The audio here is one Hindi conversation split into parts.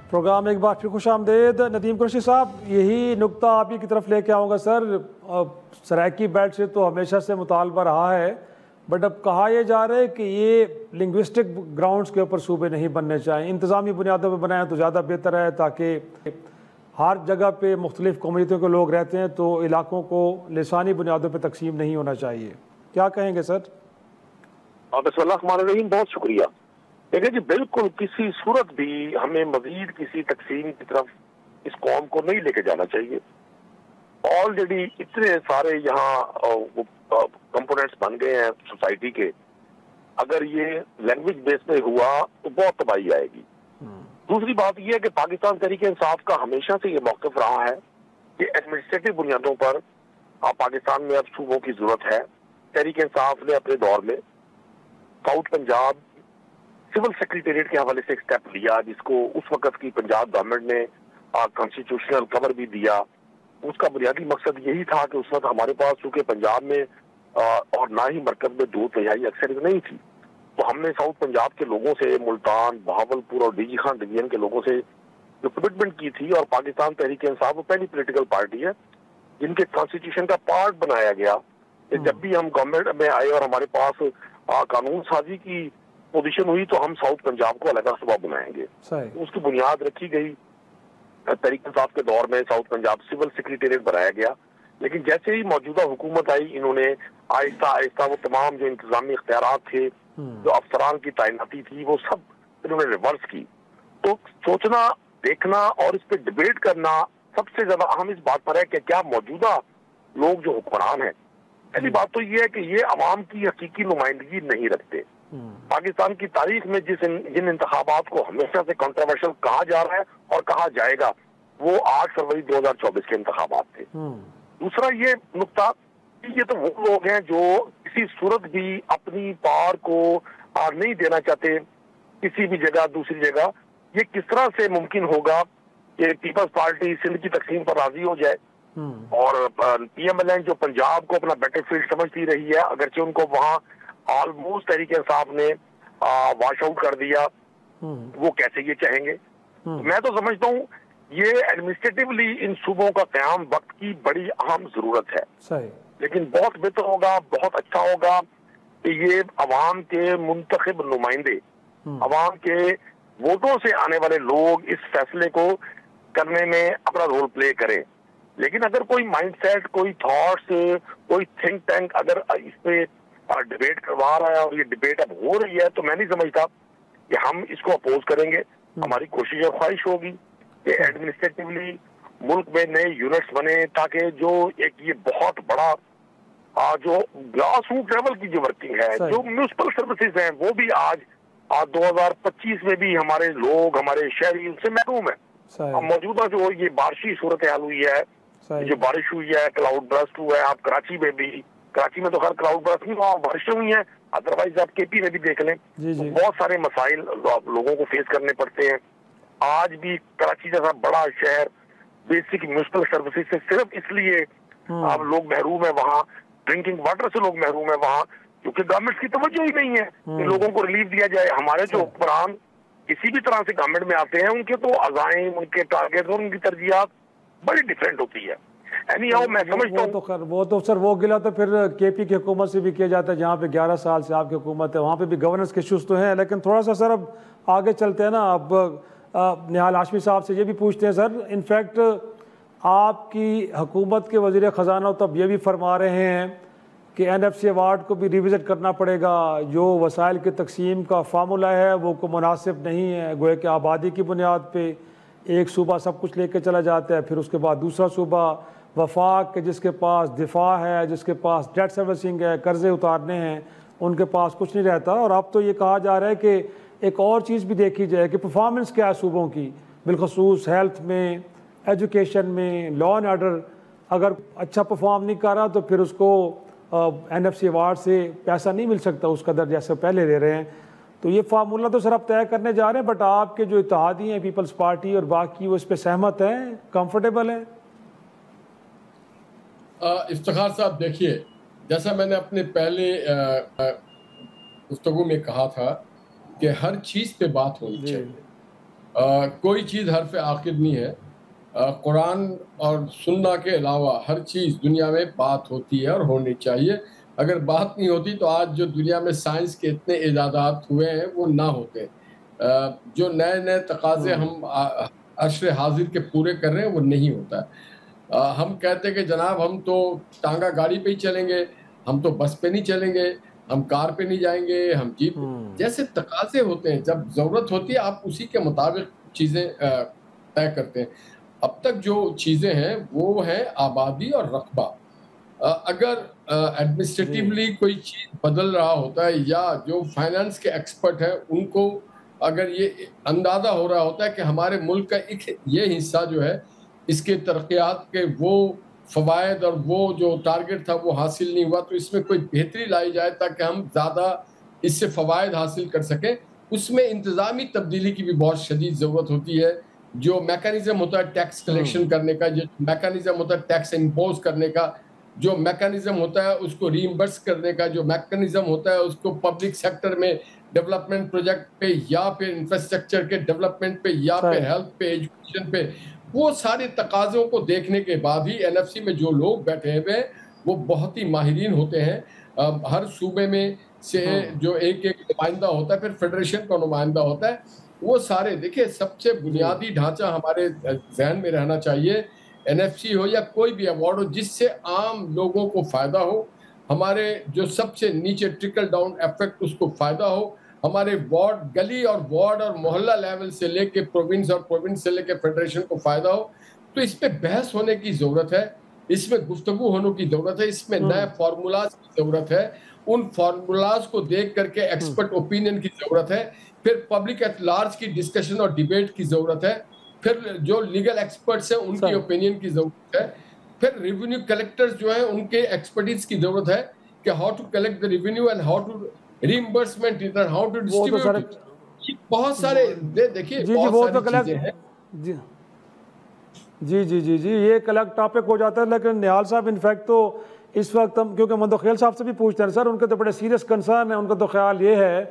प्रोग्राम एक बार फिर खुश आमदेद। नदीम कुरैशी साहब, यही नुक्ता आप ही की तरफ लेके आऊँगा सर। सराइकी बेल्ट से तो हमेशा से मुतालबा रहा है, बट अब कहा यह जा रहा है कि ये लिंग्विस्टिक ग्राउंड्स के ऊपर सूबे नहीं बनने चाहिए, इंतज़ामी बुनियादों पर बनाएं तो ज़्यादा बेहतर है, ताकि हर जगह पे मुख्तलिफ कम्युनिटियों के लोग रहते हैं तो इलाकों को लिसानी बुनियादों पर तकसीम नहीं होना चाहिए। क्या कहेंगे सर? बिस्मिल्लाहिर्रहमानिर्रहीम, बहुत शुक्रिया। देखिए जी, बिल्कुल किसी सूरत भी हमें मजीद किसी तकसीम की तरफ इस कौम को नहीं लेके जाना चाहिए। ऑलरेडी इतने सारे यहाँ कंपोनेंट्स बन गए हैं सोसाइटी के, अगर ये लैंग्वेज बेस पे हुआ तो बहुत तबाही आएगी। दूसरी बात यह है कि पाकिस्तान तहरीक इंसाफ का हमेशा से ये मौक़िफ़ रहा है कि एडमिनिस्ट्रेटिव बुनियादों पर पाकिस्तान में अब सूबों की जरूरत है। तहरीक इंसाफ ने अपने दौर में साउथ पंजाब सिविल सेक्रेटेरिएट के हवाले से एक स्टेप लिया, जिसको उस वक्त की पंजाब गवर्नमेंट ने कॉन्स्टिट्यूशनल कवर भी दिया। उसका बुनियादी मकसद यही था कि उस वक्त हमारे पास चूंकि पंजाब में और ना ही मरकज में 2/3 अक्सरियत नहीं थी, तो हमने साउथ पंजाब के लोगों से, मुल्तान, बहावलपुर और डीजी खान डिवीजन के लोगों से जो कमिटमेंट की थी, और पाकिस्तान तहरीक इंसाफ वो पहली पोलिटिकल पार्टी है जिनके कॉन्स्टिट्यूशन का पार्ट बनाया गया कि जब भी हम गवर्नमेंट में आए और हमारे पास कानून साजी की पोजीशन हुई तो हम साउथ पंजाब को अलग सूबा बनाएंगे। उसकी बुनियाद रखी गई। तहरीक इंसाफ के दौर में साउथ पंजाब सिविल सेक्रेटेरिएट बनाया गया, लेकिन जैसे ही मौजूदा हुकूमत आई, इन्होंने आहिस्ता आहिस्ता वो तमाम जो इंतजामी इख्तियारात थे, जो अफसरान की तैनाती थी, वो सब इन्होंने रिवर्स की। तो सोचना, देखना और इस पर डिबेट करना सबसे ज्यादा अहम इस बात पर है कि क्या मौजूदा लोग जो हुक्मरान हैं, पहली बात तो ये है कि ये अवाम की हकीकी नुमाइंदगी नहीं रखते। पाकिस्तान की तारीख में जिन इंतखाबात को हमेशा से कंट्रोवर्शियल कहा जा रहा है और कहा जाएगा, वो 8 फरवरी 2024 के इंतखाबात थे। दूसरा ये नुक्ता, ये तो वो लोग हैं जो किसी सूरत भी अपनी पार को नहीं देना चाहते किसी भी जगह, दूसरी जगह। ये किस तरह से मुमकिन होगा कि पीपल्स पार्टी सिंध की तकसीम पर राजी हो जाए और PMLN जो पंजाब को अपना बैटलफील्ड समझती रही है, अगरचे उनको वहां ऑलमोस्ट तहरीक इंसाफ ने वॉश आउट कर दिया, वो कैसे ये चाहेंगे? तो मैं तो समझता हूँ ये एडमिनिस्ट्रेटिवली इन सूबों का क़याम वक्त की बड़ी अहम जरूरत है। लेकिन बहुत बेहतर होगा, बहुत अच्छा होगा कि ये अवाम के मुंतखब नुमाइंदे, अवाम के वोटों से आने वाले लोग इस फैसले को करने में अपना रोल प्ले करें। लेकिन अगर कोई माइंडसेट, कोई थॉट्स, कोई थिंक टैंक अगर इस पे डिबेट करवा रहा है और ये डिबेट अब हो रही है, तो मैं नहीं समझता कि हम इसको अपोज करेंगे। हमारी कोशिश और ख्वाहिश होगी कि एडमिनिस्ट्रेटिवली मुल्क में नए यूनिट्स बने, ताकि जो एक ये बहुत बड़ा जो ग्रास रूट लेवल की जो वर्किंग है, जो म्यूनिसिपल सर्विसेज हैं, वो भी आज 2025 में भी हमारे लोग, हमारे शहरी उनसे महरूम है। अब मौजूदा जो ये बारिशी सूरत हाल हुई है, जो बारिश हुई है, क्लाउड बर्स्ट हुआ है, आप कराची में भी, कराची में तो खैर क्लाउड बर्स्ट नहीं हुआ, बारिशें हुई हैं, अदरवाइज आप KP में भी देख लें, तो बहुत सारे मसाइल लोगों को फेस करने पड़ते हैं। आज भी कराची जैसा बड़ा शहर बेसिक म्यूनिसिपल सर्विसेज से सिर्फ इसलिए आप लोग महरूम है, वहाँ ड्रिंकिंग वाटर से लोग महरूम है वहाँ, क्योंकि गवर्नमेंट की तवज्जो ही नहीं है कि लोगों को रिलीफ दिया जाए। हमारे जो हुक्मरान किसी भी तरह से गवर्नमेंट में आते हैं, उनके तो अज़ाइम, उनके टारगेट और उनकी तरजीहात बड़ी डिफरेंट होती है। मैं समझता हूँ वो तो सर वो गिला तो फिर KP की हुकूमत से भी किया जाता है, जहाँ पे 11 साल से आपकी हुकूमत है, वहाँ पे भी गवर्नेंस के इशूज़ तो हैं। लेकिन थोड़ा सा सर अब आगे चलते हैं ना, अब निहाल हाशमी साहब से ये भी पूछते हैं सर। इनफैक्ट आपकी हुकूमत के वज़ीर ख़जाना तो अब ये भी फरमा रहे हैं कि NFC अवार्ड को भी रिविज़िट करना पड़ेगा, जो वसाइल की तकसीम का फार्मूला है वो को मुनासिब नहीं है। गोया कि आबादी की बुनियाद पे एक सूबा सब कुछ लेके चला जाता है, फिर उसके बाद दूसरा सूबा वफाक के जिसके पास दिफा है, जिसके पास डेट सर्विसिंग है, कर्जे उतारने हैं, उनके पास कुछ नहीं रहता। और अब तो ये कहा जा रहा है कि एक और चीज़ भी देखी जाए कि परफॉर्मेंस क्या है सूबों की, बिलखसूस हेल्थ में, एजुकेशन में, लॉ एंड ऑर्डर। अगर अच्छा परफॉर्म नहीं कर रहा तो फिर उसको NFC अवार्ड से पैसा नहीं मिल सकता उस कदर जैसे पहले दे रहे हैं। तो ये फार्मूला तो सर आप तय करने जा रहे हैं, बट आपके जो इत्तेहादी हैं पीपल्स पार्टी और बाकी वो इस पर सहमत हैं, कंफर्टेबल हैं? इफ्तिखार साहब, देखिए, जैसा मैंने अपने पहले गुफ्तगू में कहा था कि हर चीज़ पे बात होनी चाहिए। कोई चीज़ हरफ आखिर नहीं है। कुरान और सुन्ना के अलावा हर चीज़ दुनिया में बात होती है और होनी चाहिए। अगर बात नहीं होती तो आज जो दुनिया में साइंस के इतने इजादात हुए हैं वो ना होते। जो नए-नए तकाज़े हम अश्र हाज़िर के पूरे कर रहे हैं वो नहीं होता है। हम कहते हैं कि जनाब हम तो टांगा गाड़ी पे ही चलेंगे, हम तो बस पे नहीं चलेंगे, हम कार पे नहीं जाएँगे, हम जीप जैसे तकाज़े होते हैं, जब ज़रूरत होती है आप उसी के मुताबिक चीज़ें तय करते हैं। अब तक जो चीज़ें हैं वो है आबादी और रक़बा। अगर एडमिनिस्ट्रेटिवली कोई चीज़ बदल रहा होता है या जो फाइनेंस के एक्सपर्ट हैं उनको अगर ये अंदाज़ा हो रहा होता है कि हमारे मुल्क का एक ये हिस्सा जो है इसके तरक्यात के वो फ़वायद और वो जो टारगेट था वो हासिल नहीं हुआ, तो इसमें कोई बेहतरी लाई जाए ताकि हम ज़्यादा इससे फ़वायद हासिल कर सकें। उसमें इंतज़ामी तब्दीली की भी बहुत शदीद ज़रूरत होती है। जो मैकेनिज़्म होता है टैक्स कलेक्शन करने का, जो मैकेनिज़्म होता है टैक्स इम्पोज़ करने का, जो मैकेनिज़्म होता है उसको रीइंबर्स करने का, जो मैकेनिज़्म होता है उसको पब्लिक सेक्टर में डेवलपमेंट प्रोजेक्ट पे या फिर इंफ्रास्ट्रक्चर के डेवलपमेंट पे या फिर हेल्थ पे, एजुकेशन पे, वो सारे तकाज़ों को देखने के बाद ही एनएफसी में जो लोग बैठे हुए हैं वो बहुत ही माहिरीन होते हैं। हर सूबे में से जो एक-एक नुमाइंदा होता है, फिर फेडरेशन का नुमाइंदा होता है, वो सारे देखिए सबसे बुनियादी ढांचा हमारे ज़हन में रहना चाहिए, एनएफसी हो या कोई भी अवार्ड हो जिससे आम लोगों को फ़ायदा हो, हमारे जो सबसे नीचे ट्रिकल डाउन इफेक्ट उसको फ़ायदा हो, हमारे वार्ड गली और वार्ड और मोहल्ला लेवल से लेके प्रोविंस और प्रोविंस से लेके फेडरेशन को फ़ायदा हो। तो इस पे बहस होने की ज़रूरत है, इसमें गुफ्तगू होने की ज़रूरत है, इसमें नए फार्मूलाज़ की ज़रूरत है, उन फार्मूलाज़ को देख करके एक्सपर्ट ओपिनियन की ज़रूरत है, फिर पब्लिक एट लार्ज की डिस्कशन और डिबेट की ज़रूरत है, फिर जो लीगल एक्सपर्ट्स हैं उनकी ओपिनियन की ज़रूरत है, फिर रेवेन्यू कलेक्टर्स जो हैं उनके एक्सपर्टीज की ज़रूरत है कि how to collect the revenue and how to reimbursement it and how to distribute it. बहुत सारे देखिए बहुत सारी चीजें हैं। जी ये एक अलग टॉपिक हो जाता है, लेकिन निहाल साहब इनफैक्ट तो इस वक्त हम क्योंकि मंदोखेल साहब से भी पूछते हैं सर, उनके तो बड़े सीरियस कंसर्न है। उनका तो ख्याल ये है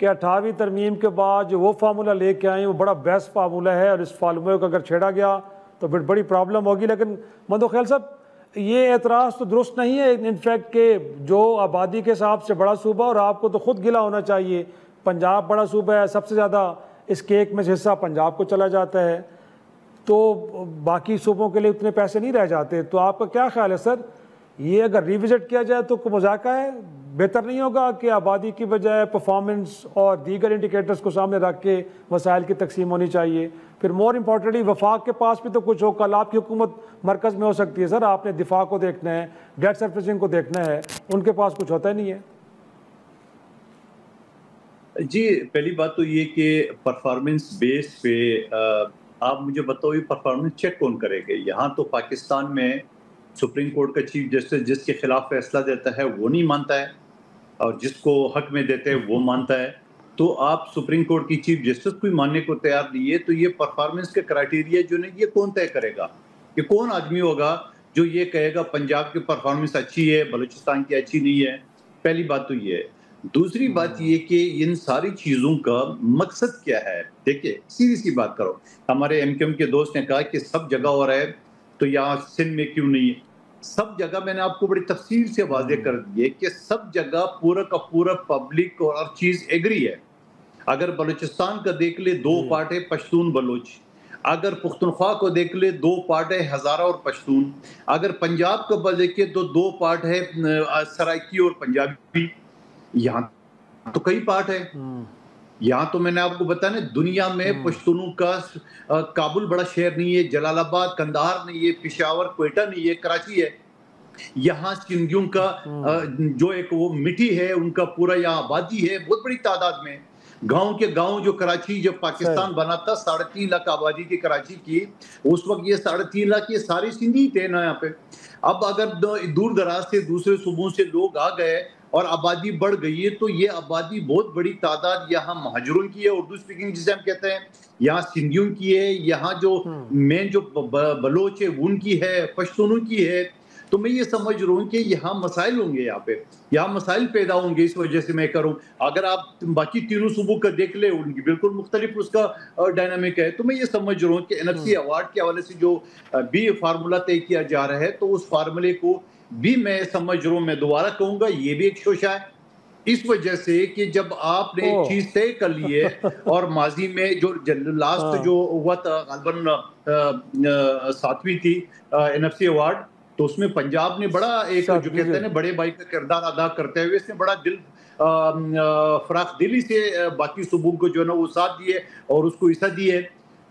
कि 18वीं तरमीम के बाद जो वो फार्मूला लेके आए वो बड़ा बेस्ट फार्मूला है और इस फार्मूले को अगर छेड़ा गया तो फिर बड़ी प्रॉब्लम होगी। लेकिन मंदोखेल साहब ये एतराज़ तो दुरुस्त नहीं है इनफैक्ट के जो आबादी के हिसाब से बड़ा सूबा, और आपको तो खुद गिला होना चाहिए, पंजाब बड़ा सूबा है, सबसे ज़्यादा इस केक में से हिस्सा पंजाब को चला जाता है, तो बाकी सूबों के लिए इतने पैसे नहीं रह जाते। तो आपका क्या ख्याल है सर, ये अगर रिविजिट किया जाए तो मजाका है? बेहतर नहीं होगा कि आबादी की बजाय परफॉर्मेंस और दीगर इंडिकेटर्स को सामने रख के वसाइल की तकसीम होनी चाहिए? फिर मोर इम्पॉर्टेंटली वफाक के पास भी तो कुछ हो, कल आपकी हुकूमत मरकज़ में हो सकती है सर, आपने दिफा को देखना है, डेट सर्विसिंग को देखना है, उनके पास कुछ होता ही नहीं है। जी पहली बात तो ये कि परफॉर्मेंस बेस पे आप मुझे बताओ ये परफॉर्मेंस चेक कौन करेगा? यहाँ तो पाकिस्तान में सुप्रीम कोर्ट का चीफ जस्टिस जिसके खिलाफ फैसला देता है वो नहीं मानता है और जिसको हक में देते हैं वो मानता है। तो आप सुप्रीम कोर्ट की चीफ जस्टिस को मानने को तैयार नहीं है, तो ये परफॉर्मेंस के क्राइटेरिया जो नहीं ये कौन तय करेगा? ये कौन आदमी होगा जो ये कहेगा पंजाब की परफॉर्मेंस अच्छी है बलूचिस्तान की अच्छी नहीं है? पहली बात तो ये है। दूसरी बात ये कि इन सारी चीज़ों का मकसद क्या है? देखिए सीधी सी बात करो, हमारे एमक्यूएम के दोस्त ने कहा कि सब जगह हो रहा है तो यहाँ सिंध में क्यों नहीं है? सब जगह मैंने आपको बड़ी तफसील से वादे कर दिए कि सब जगह पूरा का पूरा पब्लिक और हर चीज़ एग्री है। अगर बलूचिस्तान का देख ले 2 पार्ट है पश्तून बलोच, अगर पुख्तनख्वा को देख ले 2 पार्ट है हज़ारा और पश्तून, अगर पंजाब को देखे तो 2 पार्ट है सराइकी और पंजाबी। यहाँ तो कई पार्ट है। यहाँ तो मैंने आपको बताया ना दुनिया में पश्तूनों का काबुल बड़ा शहर नहीं है, जलालाबाद कंधार नहीं है, पेशावर क्वेटा नहीं है, कराची है। यहाँ सिंधियों का जो एक वो मिट्टी है उनका पूरा यहाँ आबादी है बहुत बड़ी तादाद में। गांव के गांव जो कराची जब पाकिस्तान बना था 3.5 लाख आबादी की कराची की, उस वक्त ये 3.5 लाख ये सारे सिंधी थे ना यहाँ पे। अब अगर दूर दराज से दूसरे सूबों से लोग आ गए और आबादी बढ़ गई है तो ये आबादी बहुत बड़ी तादाद यहाँ महाजरों की है, उर्दू स्पीकिंग जिसे हम कहते हैं, यहाँ सिंधियों की है, यहाँ जो मेन जो बलोच है उनकी है, पश्तूनों की है। तो मैं ये समझ रहा हूँ कि यहाँ मसाइल होंगे, यहाँ मसाइल पैदा होंगे। इस वजह से मैं करूँ, अगर आप बाकी तीनों सूबों का देख ले, उनकी बिल्कुल मुख्तलिफ उसका डायनामिक है। तो मैं ये समझ रहा हूँ कि NFC अवार्ड के हवाले से जो भी फार्मूला तय किया जा रहा है, तो उस फार्मूले को भी मैं समझ रहा हूँ, मैं दोबारा कहूँगा, ये भी एक शोशा है। इस वजह से कि जब आपने एक चीज तय कर ली है और माजी में जो लास्ट जो हुआ था गलबन 7वीं थी NFC अवार्ड, तो उसमें पंजाब ने बड़ा एक जो कहते हैं ना बड़े भाई का किरदार अदा करते हुए इसने बड़ा फराख दिली से बाकी सूबों को जो है ना वो साथ दिए और उसको हिस्सा दिए।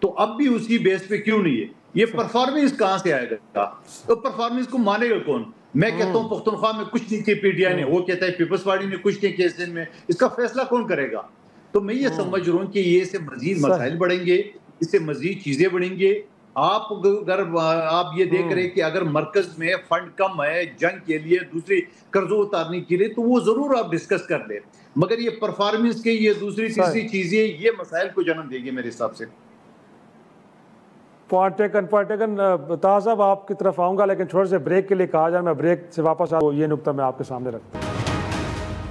तो अब भी उसी बेस पे क्यों नहीं है? ये परफॉर्मेंस कहां से आएगा? तो परफॉर्मेंस को मानेगा कौन? मैं कहता हूं पख्तूनख्वा में कुछ नहीं किया PTI ने, वो कहता है पीपल्स पार्टी ने कुछ नहीं किया इस दिन में, इसका फैसला कौन करेगा? तो मैं ये समझ रहा हूँ कि ये से मजीद मसाइल बढ़ेंगे, इससे मजीद चीजें बढ़ेंगी। आप अगर आप ये देख रहे हैं कि अगर मरकज में फंड कम है जंग के लिए, दूसरी कर्जों उतारने के लिए, तो वो जरूर आप डिस्कस कर ले, मगर ये परफॉर्मेंस के ये दूसरी तीसरी चीजें ये मसाइल को जन्म देगी मेरे हिसाब से। Point taken. ताहा साहब आपकी तरफ आऊंगा, लेकिन छोटे से ब्रेक के लिए कहा जाए, मैं ब्रेक से वापस ये नुक्ता मैं आपके सामने रखता हूँ।